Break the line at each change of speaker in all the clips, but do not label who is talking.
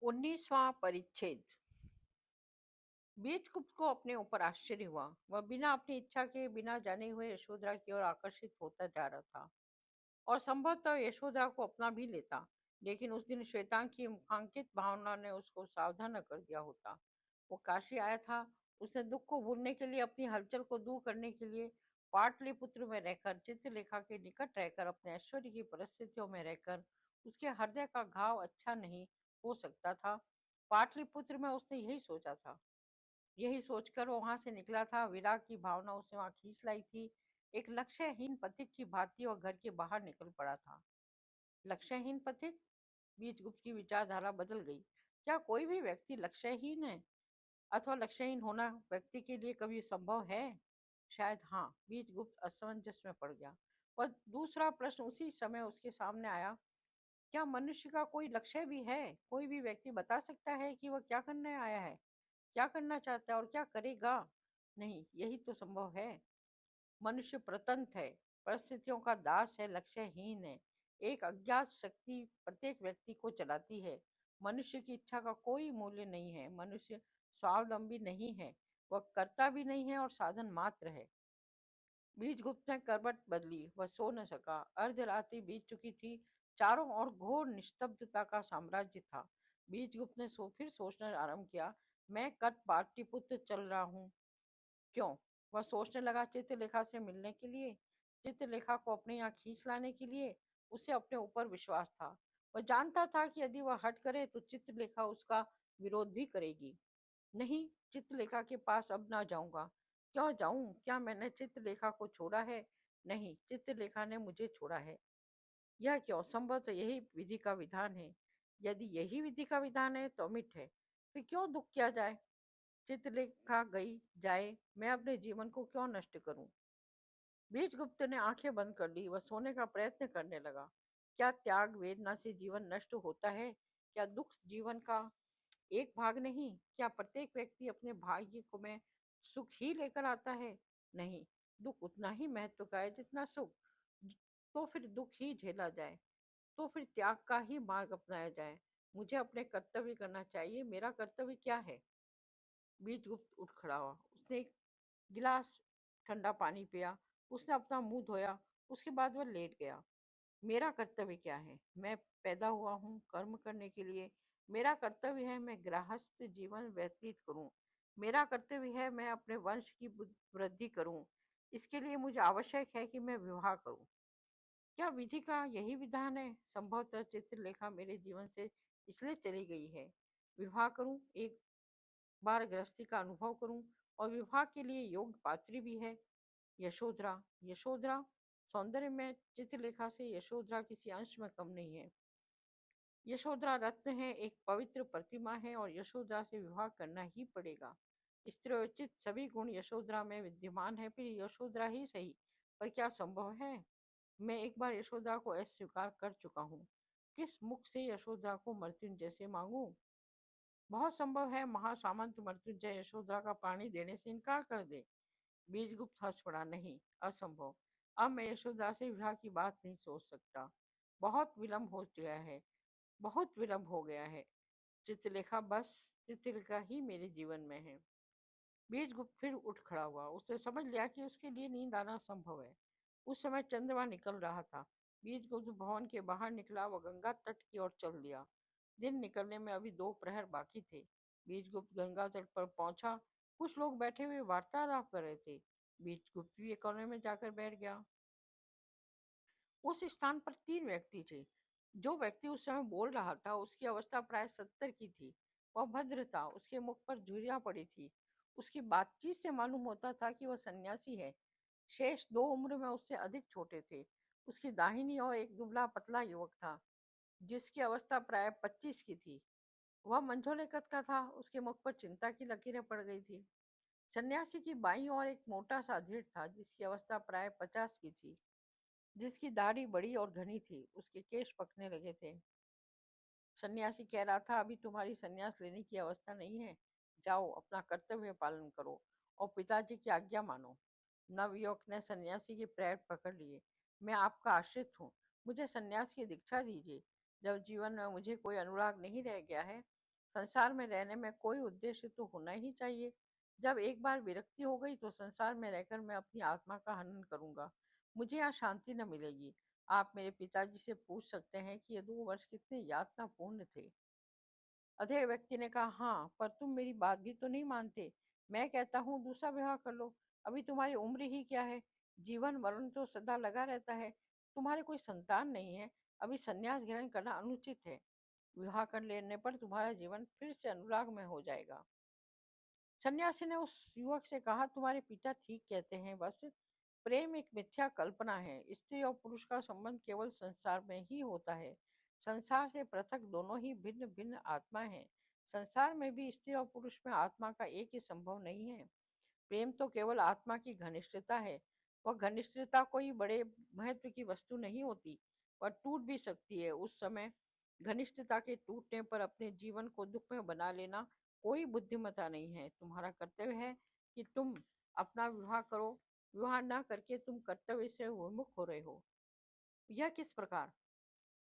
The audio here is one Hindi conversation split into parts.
19वां परिच्छेद। बीचकुप्त को अपने ऊपर आश्चर्य हुआ। वह बिना अपनी इच्छा के, बिना जाने हुए यशोधरा की ओर आकर्षित होता जा रहा था और संभवतः यशोधरा को अपना भी लेता। लेकिन उस दिन श्वेतांग की मुखांकित भावना ने उसको सावधान न कर दिया होता। वो काशी आया था। उसने दुख को भूलने के लिए, अपनी हलचल को दूर करने के लिए पाटलिपुत्र में रहकर, चित्रलेखा के निकट रहकर, अपने ऐश्वर्य की परिस्थितियों में रहकर उसके हृदय का घाव अच्छा नहीं हो सकता था। पाटलिपुत्र में उसने यही सोचा था। यही सोचकर वो वहां से निकला था। विराग की भावना उसे वहां खींच लाई थी। एक लक्ष्यहीन पथिक की भांति वह घर के बाहर निकल पड़ा था। लक्ष्यहीन पथिक? बीचगुप्त की विचारधारा बदल गई। क्या कोई भी व्यक्ति लक्ष्यहीन है, अथवा लक्ष्यहीन होना व्यक्ति के लिए कभी संभव है? शायद हाँ। बीचगुप्त असमंजस में पड़ गया। पर दूसरा प्रश्न उसी समय उसके सामने आया। क्या मनुष्य का कोई लक्ष्य भी है? कोई भी व्यक्ति बता सकता है कि वह क्या करने आया है, क्या करना चाहता है और क्या करेगा? नहीं, यही तो संभव है। मनुष्य प्रतंत्र है, परिस्थितियों का दास है, लक्ष्यहीन है। एक अज्ञात शक्ति प्रत्येक व्यक्ति को चलाती है। मनुष्य की इच्छा का कोई मूल्य नहीं है। मनुष्य स्वावलंबी नहीं है, वह करता भी नहीं है और साधन मात्र है। बीजगुप्त ने करवट बदली। वह सो न सका। अर्धरात्रि बीत चुकी थी। चारों ओर घोर निस्तब्धता का साम्राज्य था। बीजगुप्त ने फिर सोचना आरंभ किया। मैं कट पाटलिपुत्र चल रहा हूँ। क्यों? वह सोचने लगा। चित्रलेखा से मिलने के लिए, चित्रलेखा को अपने यहाँ खींच लाने के लिए। उसे अपने ऊपर विश्वास था। वह जानता था कि यदि वह हट करे तो चित्रलेखा उसका विरोध भी करेगी। नहीं, चित्रलेखा के पास अब ना जाऊंगा। क्यों जाऊं? क्या मैंने चित्रलेखा को छोड़ा है? नहीं, चित्रलेखा ने मुझे छोड़ा है। यह क्यों? संभव तो यही विधि का विधान है। यदि यही विधि का विधान है तो अमिट है। फिर क्यों दुख किया जाए? चित्रलेखा गई जाए, मैं अपने जीवन को क्यों नष्ट करूं? बीजगुप्त ने आंखें बंद कर ली। वह सोने का प्रयत्न करने लगा। क्या त्याग वेदना से जीवन नष्ट होता है? क्या दुख जीवन का एक भाग नहीं? क्या प्रत्येक व्यक्ति अपने भाग्य को में सुख ही लेकर आता है? नहीं, दुख उतना ही महत्व का है जितना सुख। तो फिर दुख ही झेला जाए, तो फिर त्याग का ही मार्ग अपनाया जाए। मुझे अपने कर्तव्य करना चाहिए। मेरा कर्तव्य क्या है? बीजगुप्त उठ खड़ा हुआ। उसने एक गिलास ठंडा पानी पिया। उसने अपना मुंह धोया। उसके बाद वह लेट गया। मेरा कर्तव्य क्या है? मैं पैदा हुआ हूँ कर्म करने के लिए। मेरा कर्तव्य है मैं गृहस्थ जीवन व्यतीत करूं। मेरा कर्तव्य है मैं अपने वंश की वृद्धि करूं। इसके लिए मुझे आवश्यक है कि मैं विवाह करूं। क्या विधि का यही विधान है? संभवतः चित्रलेखा मेरे जीवन से इसलिए चली गई है। विवाह करूं, एक बार गृहस्थी का अनुभव करूं, और विवाह के लिए योग्य पात्री भी है। यशोधरा, यशोधरा सौंदर्य में चित्रलेखा से यशोधरा किसी अंश में कम नहीं है। यशोधरा रत्न है, एक पवित्र प्रतिमा है, और यशोधरा से विवाह करना ही पड़ेगा। स्त्रोचित सभी गुण यशोधरा में विद्यमान है। फिर यशोधरा ही सही, पर क्या संभव है? मैं एक बार यशोधरा को अस्वीकार कर चुका हूँ। किस मुख से यशोधरा को मृत्युंजय से मांगू? बहुत संभव है महासामंत मृत्युंजय यशोधरा का पानी देने से इनकार कर दे। बीजगुप्त हंस पड़ा। नहीं, असंभव। अब मैं यशोधरा से विवाह की बात नहीं सोच सकता। बहुत विलंब हो गया है, बहुत विलंब हो गया है। चित्रलेखा, बस चित्रलेखा ही मेरे जीवन में है। बीजगुप्त फिर उठ खड़ा हुआ। उसने समझ लिया कि उसके लिए नींद आना संभव है। उस समय चंद्रमा निकल रहा था। बीजगुप्त भवन के बाहर निकला। वह गंगा तट की ओर चल दिया। दिन निकलने में अभी 2 प्रहर बाकी थे। बीजगुप्त गंगा तट पर पहुंचा। कुछ लोग बैठे हुए वार्तालाप कर रहे थे। बीजगुप्त भी एक कोने में जाकर बैठ गया। उस स्थान पर 3 व्यक्ति थे। जो व्यक्ति उस समय बोल रहा था उसकी अवस्था प्राय 70 की थी। वह भद्र था। उसके मुख पर झुर्रियां पड़ी थी। उसकी बातचीत से मालूम होता था कि वह सन्यासी है। शेष 2 उम्र में उससे अधिक छोटे थे। उसकी दाहिनी ओर एक दुबला पतला युवक था, जिसकी अवस्था प्राय 25 की थी। वह मंझोले कद का था। उसके मुख पर चिंता की लकीरें पड़ गई थी। सन्यासी की बाईं ओर एक मोटा सा धीर था, जिसकी अवस्था प्राय 50 की थी, जिसकी दाढ़ी बड़ी और घनी थी। उसके केश पकने लगे थे। सन्यासी कह रहा था, अभी तुम्हारी सन्यास लेने की अवस्था नहीं है। जाओ, अपना कर्तव्य पालन करो और पिताजी की आज्ञा मानो। नवयुवक ने सन्यासी के पैर पकड़ लिए। मैं आपका आश्रित हूँ, मुझे सन्यास की दीक्षा दीजिए। जब जीवन में मुझे कोई अनुराग नहीं रह गया है, संसार में रहने में कोई उद्देश्य तो होना ही चाहिए। जब एक बार विरक्ति हो गई तो संसार में रहकर मैं अपनी आत्मा का हनन करूंगा। मुझे यहाँ शांति न मिलेगी। आप मेरे पिताजी से पूछ सकते हैं कि ये 2 वर्ष कितने यातनापूर्ण थे। अधेड़ व्यक्ति ने कहा, हाँ, पर तुम मेरी बात भी तो नहीं मानते। मैं कहता हूँ दूसरा विवाह कर लो। अभी तुम्हारी उम्र ही क्या है? जीवन मरण तो सदा लगा रहता है। तुम्हारे कोई संतान नहीं है। अभी संन्यास ग्रहण करना अनुचित है। विवाह कर लेने पर तुम्हारा जीवन फिर से अनुराग में हो जाएगा। सन्यासी ने उस युवक से कहा, तुम्हारे पिता ठीक कहते हैं। बस प्रेम एक मिथ्या कल्पना है। स्त्री और पुरुष का संबंध केवल संसार में ही होता है। संसार से पृथक दोनों ही भिन्न भिन्न आत्मा हैं। संसार में भी स्त्री और पुरुष में आत्मा का एक ही संभव नहीं है। प्रेम तो केवल आत्मा की घनिष्ठता है। वह घनिष्ठता कोई बड़े महत्व की वस्तु नहीं होती। वह टूट भी सकती है। उस समय घनिष्ठता के टूटने पर अपने जीवन को दुख में बना लेना कोई बुद्धिमत्ता नहीं है। तुम्हारा कर्तव्य है कि तुम अपना विवाह करो। विवाह न करके तुम कर्तव्य से विमुख हो रहे हो। यह किस प्रकार?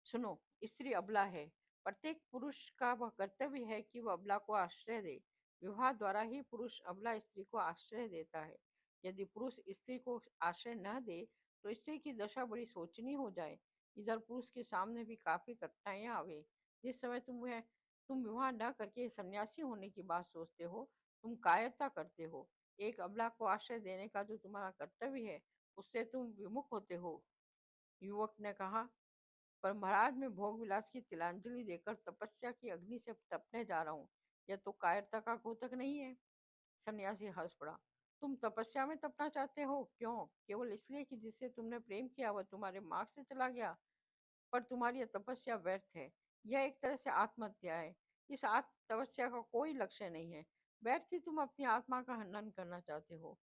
सुनो, स्त्री अबला है। प्रत्येक पुरुष का वह कर्तव्य है कि वह अबला को आश्रय दे। विवाह द्वारा ही पुरुष अबला स्त्री को आश्रय देता है। यदि पुरुष स्त्री को आश्रय न दे तो स्त्री की दशा बड़ी शोचनीय हो जाए। इधर पुरुष के सामने भी काफी कठिनाइयां आवे। जिस समय तुम विवाह न करके सन्यासी होने की बात सोचते हो, तुम कायरता करते हो। एक अबला को आश्रय देने का जो तुम्हारा कर्तव्य है, उससे तुम विमुख होते हो। युवक ने कहा, पर महाराज, मैं भोग विलास की तिलांजलि देकर तपस्या की अग्नि से तपने जा रहा हूँ। यह तो कायरता का घोतक नहीं है। सन्यासी हंस पड़ा। तुम तपस्या में तपना चाहते हो? क्यों? केवल इसलिए कि जिससे तुमने प्रेम किया वह तुम्हारे मार्ग से चला गया? पर तुम्हारी यह तपस्या व्यर्थ है। यह एक तरह से आत्महत्या है। इस आत्म तपस्या का कोई लक्ष्य नहीं है। व्यर्थ ही तुम अपनी आत्मा का हनन करना चाहते हो।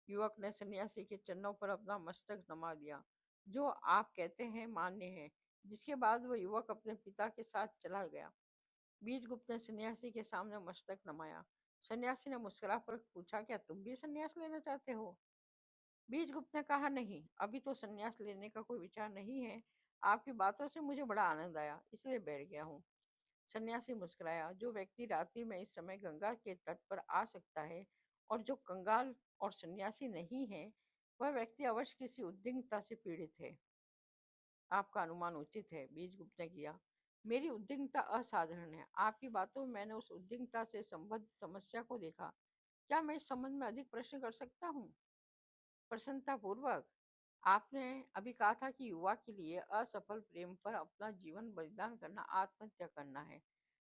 युवक ने सन्यासी के चरणों पर अपना मस्तक नमा दिया। जो आप कहते हैं मान्य है। जिसके बाद वह युवक अपने पिता के साथ चला गया। बीजगुप्त ने सन्यासी के सामने मस्तक नमाया। सन्यासी ने मुस्कुरा कर पूछा, क्या तुम भी सन्यास लेना चाहते हो? बीजगुप्त ने कहा, नहीं, अभी तो सन्यास लेने का कोई विचार नहीं है। आपकी बातों से मुझे बड़ा आनंद आया, इसलिए बैठ गया हूँ। सन्यासी मुस्कुराया। जो व्यक्ति रात्रि में इस समय गंगा के तट पर आ सकता है और जो कंगाल और सन्यासी नहीं है, वह व्यक्ति अवश्य किसी उद्विग्नता से पीड़ित है। आपका अनुमान उचित है, बीजगुप्त ने किया। मेरी उद्विग्नता असाधारण है। आपकी बातों में मैंने उस उद्विग्नता से संबद्ध समस्या को देखा। क्या मैं इस संबंध में अधिक प्रश्न कर सकता हूँ? प्रसन्नता पूर्वक। आपने अभी कहा था कि युवा के लिए असफल प्रेम पर अपना जीवन बलिदान करना आत्महत्या करना है।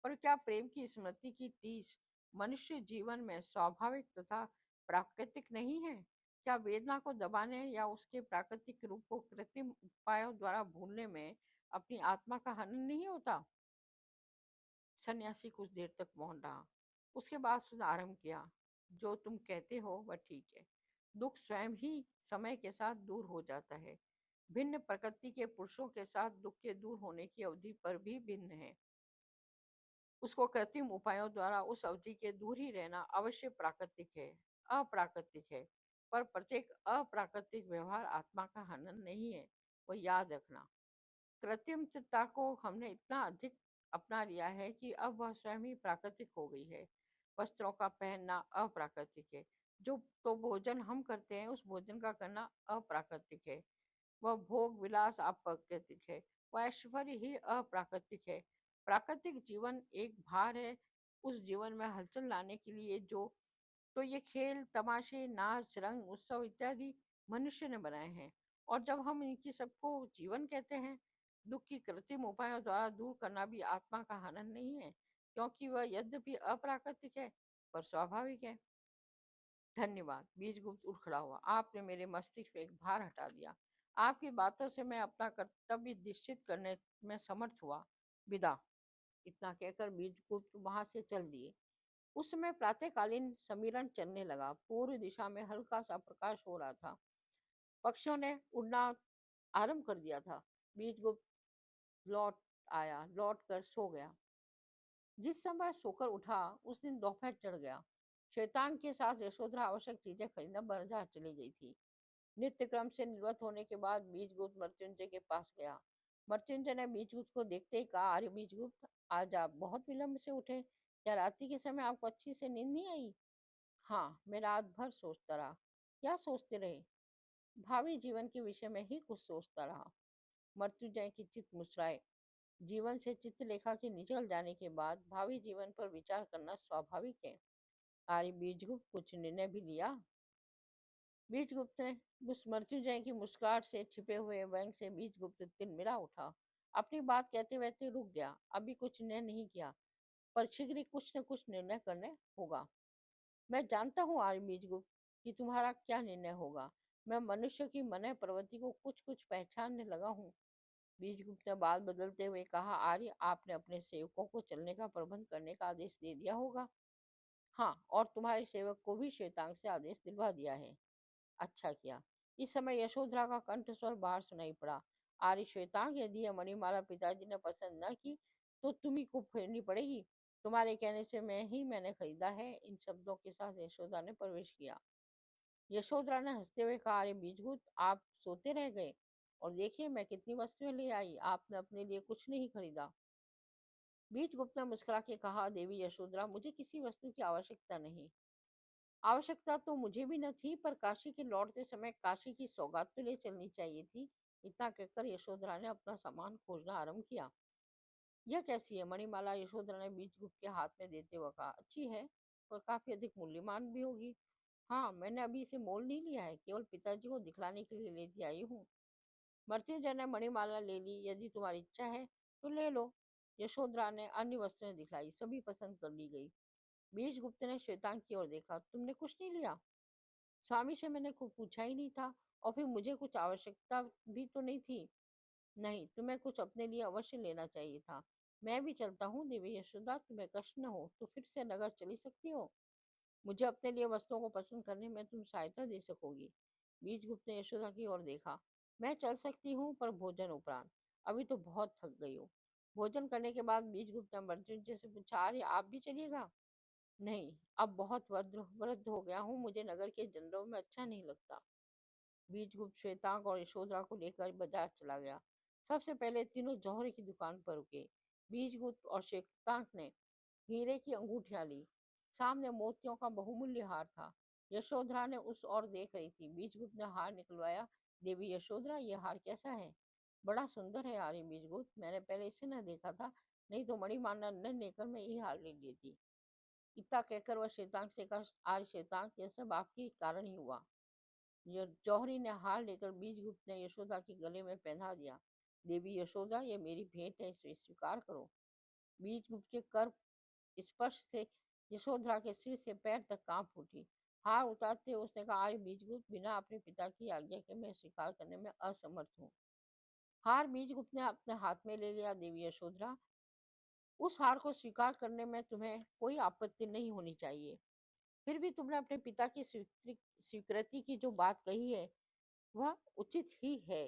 पर क्या प्रेम की स्मृति की टीस मनुष्य जीवन में स्वाभाविक तथा प्राकृतिक नहीं है? क्या वेदना को दबाने या उसके प्राकृतिक रूप को कृत्रिम उपायों द्वारा भूलने में अपनी आत्मा का हनन नहीं होता? सन्यासी कुछ देर तक मौन रहा। उसके बाद उसने आरंभ किया, जो तुम कहते हो वह ठीक है। दुख स्वयं ही समय के साथ दूर हो जाता है। भिन्न प्रकृति के पुरुषों के साथ दुख के दूर होने की अवधि पर भी भिन्न है। उसको कृत्रिम उपायों द्वारा उस अवधि के दूर ही रहना अवश्य प्राकृतिक है, अप्राकृतिक है। पर प्रत्येक अप्राकृतिक व्यवहार आत्मा का हनन नहीं है, वो याद रखना। कृत्रिमता को हमने इतना अधिक अपना लिया है कि अब वह स्वयं ही प्राकृतिक हो गई है। वस्त्रों का पहनना अप्राकृतिक है। जो तो भोजन हम करते हैं उस भोजन का करना अप्राकृतिक है। वह भोग विलास अप्राकृतिक है। वह ऐश्वर्य ही अप्राकृतिक है। प्राकृतिक जीवन एक भार है। उस जीवन में हलचल लाने के लिए जो तो ये खेल तमाशे नाच रंग उत्सव इत्यादि मनुष्य ने बनाए हैं। और जब हम इनकी सबको जीवन कहते हैं, दुख की कृत्रिम उपायों द्वारा दूर करना भी आत्मा का हनन नहीं है, क्योंकि वह यद्यपि अप्राकृतिक है पर स्वाभाविक है। धन्यवाद। बीजगुप्त उठ खड़ा हुआ। आपने मेरे मस्तिष्क पे एक भार हटा दिया। आपकी बातों से मैं अपना कर्तव्य निश्चित करने में समर्थ हुआ। विदा। इतना कहकर बीजगुप्त वहां से चल दिए। उस समय प्रातःकालीन समीरण चलने लगा। पूर्व दिशा में हल्का सा प्रकाश हो रहा था। पक्षियों ने उड़ना आरंभ कर दिया था। बीजगुप्त लौट लौट कर सो गया। जिस समय सोकर उठा उस दिन दोपहर चढ़ गया। श्वेतांग के साथ यशोधरा आवश्यक चीजें खरीदने बाजार चली गई थी। नित्य क्रम से निवृत्त होने के बाद बीजगुप्त मृत्युंजय के पास गया। मृत्युंजय ने बीजगुप्त को देखते ही कहा, अरे बीजगुप्त, आज आप बहुत विलंब से उठे। क्या रात्रि के समय आपको अच्छी से नींद नहीं आई? हाँ, मैं रात भर सोचता रहा। क्या सोचते रहे? भावी जीवन के विषय में ही कुछ सोचता रहा। मृत्युंजय की चित्त मुस्कुराए। जीवन से चित्रलेखा के निकल जाने के बाद भावी जीवन पर विचार करना स्वाभाविक है। आर्य बीजगुप्त कुछ निर्णय भी लिया? बीजगुप्त ने उस मृत्युंजय की मुस्कुराहट से छिपे हुए व्यंग से बीजगुप्त तिलमिला उठा। अपनी बात कहते कहते रुक गया। अभी कुछ निर्णय नहीं किया, पर शीघ्र ही कुछ न कुछ निर्णय करने होगा। मैं जानता हूँ आर्य बीजगुप्त कि तुम्हारा क्या निर्णय होगा। मैं मनुष्य की मन प्रवृत्ति को कुछ कुछ पहचानने लगा हूँ। बीजगुप्त ने बात बदलते हुए कहा, आर्य, आपने अपने सेवकों को चलने का प्रबंध करने का आदेश दे दिया होगा। हाँ, और तुम्हारे सेवक को भी श्वेतांग से आदेश दिलवा दिया है। अच्छा किया। इस समय यशोधरा का कंठस्वर बाहर सुनाई पड़ा। आर्य, श्वेतांग, यदि यह मणिमाला पिताजी ने पसंद न की तो तुम्ही को फेरनी पड़ेगी। तुम्हारे कहने से मैंने खरीदा है। इन शब्दों के साथ यशोधरा ने प्रवेश किया। यशोधरा ने हंसते हुए कहा, अरे बीजगुप्त, आप सोते रह गए, और देखिए मैं कितनी वस्तुएं ले आई। आपने अपने लिए कुछ नहीं खरीदा। बीजगुप्त ने मुस्कुरा के कहा, देवी यशोधरा, मुझे किसी वस्तु की आवश्यकता नहीं। आवश्यकता तो मुझे भी न थी, पर काशी के लौटते समय काशी की सौगात तो ले चलनी चाहिए थी। इतना कहकर यशोधरा ने अपना सामान खोजना आरंभ किया। यह कैसी है? मणिमाला यशोधरा ने बीजगुप्त के हाथ में देते हुए कहा, अच्छी है, और काफी अधिक मूल्यवान भी होगी। हाँ, मैंने अभी इसे मोल नहीं लिया है, केवल पिताजी को दिखलाने के लिए लेती आई हूँ। मृत्युंजय ने मणिमाला ले ली। यदि तुम्हारी इच्छा है तो ले लो। यशोधरा ने अन्य वस्तुएं दिखलाई, सभी पसंद कर ली गई। बीजगुप्त ने श्वेतांग की ओर देखा, तुमने कुछ नहीं लिया? स्वामी से मैंने कुछ पूछा ही नहीं था, और फिर मुझे कुछ आवश्यकता भी तो नहीं थी। नहीं, तुम्हें कुछ अपने लिए अवश्य लेना चाहिए था। मैं भी चलता हूँ देवी यशोदा, तुम्हें कष्ट न हो तो फिर से नगर चली सकती हो। मुझे अपने लिए वस्तुओं को पसंद करने में तुम सहायता दे सकोगी। बीजगुप्त ने यशोदा की ओर देखा। मैं चल सकती हूँ, पर भोजन उपरांत। अभी तो बहुत थक गई हूँ। भोजन करने के बाद बीजगुप्त ने मृत्युंजय से पूछा, अरे आप भी चलिएगा? नहीं, अब बहुत वृद्ध वृद्ध हो गया हूँ, मुझे नगर के जनरों में अच्छा नहीं लगता। बीजगुप्त श्वेतांग और यशोधरा को लेकर बाजार चला गया। सबसे पहले तीनों जौहरी की दुकान पर रुके। बीजगुप्त और श्वेतांग ने हीरे की अंगूठियां ली। सामने मोतियों का बहुमूल्य हार था। यशोधरा ने उस ओर देख रही थी। बीजगुप्त ने हार निकलवाया। देवी यशोधरा, यह हार कैसा है? बड़ा सुंदर है आर्य बीजगुप्त, मैंने पहले इसे न देखा था, नहीं तो मणिमाला न लेकर मैं ये हार ले लेती। इतना कहकर वह श्वेतांग से कहा, आर्य श्वेतांग, यह सब आपके कारण ही हुआ। जौहरी ने हार लेकर बीजगुप्त ने यशोदा के गले में पहना दिया। देवी यशोदा, ये मेरी भेंट है, इसे स्वीकार करो। बीजगुप्त के कर स्पर्श से यशोधरा के सिर से पैर तक कांप उठी। हार उतारते हुए उसने कहा, आर्य बीजगुप्त, बिना अपने पिता की आज्ञा के मैं स्वीकार करने में असमर्थ हूँ। हार बीजगुप्त ने अपने हाथ में ले लिया। देवी यशोधरा, उस हार को स्वीकार करने में तुम्हें कोई आपत्ति नहीं होनी चाहिए। फिर भी तुमने अपने पिता की स्वीकृति की जो बात कही है वह उचित ही है।